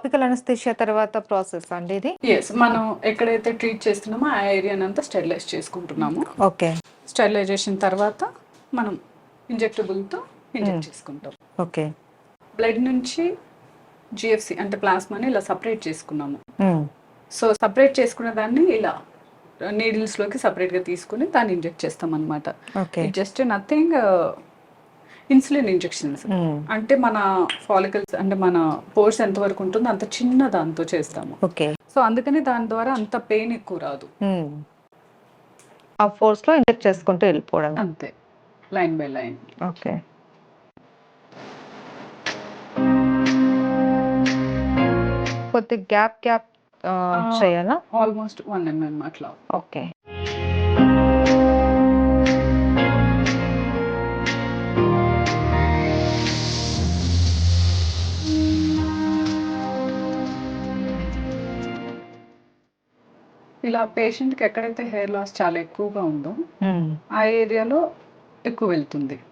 Topical anaesthesia తర్వాత process అండి ఇది? ఎస్, మనం ఎక్కడైతే ట్రీట్ చేస్తున్నామో ఆ ఏరియాని అంతా స్టెరిలైజ్ చేసుకుంటున్నాము. ఓకే. స్టెరిలైజేషన్ తర్వాత మనం ఇంజెక్టబుల్తో ఇంజెక్ట్ చేసుకుంటాం. ఓకే. బ్లడ్ నుంచి జిఎఫ్సి అంటే ప్లాస్మాని ఇలా సపరేట్ చేసుకున్నాము. హ్మ్. సో సపరేట్ చేసుకున్న దాన్ని ఇలా నీడిల్స్లోకి సపరేట్గా తీసుకుని దాన్ని ఇంజెక్ట్ చేస్తాం అనమాట. Okay. It just nothing insulin injections. అంటే మన ఫాలికల్స్ అంటే మన పోర్స్ ఎంత వరకు ఉంటుందో అంత చిన్న దాంతో చేస్తాము. ఓకే. సో అందుకని దాని ద్వారా అంత పెయిన్ ఎక్కువ రాదు. ఆ ఫోర్స్ లో ఇంజెక్ట్ చేసుకుంటూ వెళ్ళిపోవడం అంతే, లైన్ బై లైన్. ఓకే. కొద్ది గ్యాప్ చేయాలా? ఆల్మోస్ట్ 1 mm అట్లా. ఓకే. ఇలా పేషెంట్కి ఎక్కడైతే హెయిర్ లాస్ చాలా ఎక్కువగా ఉందో ఆ ఏరియాలో ఎక్కువ వెళ్తుంది.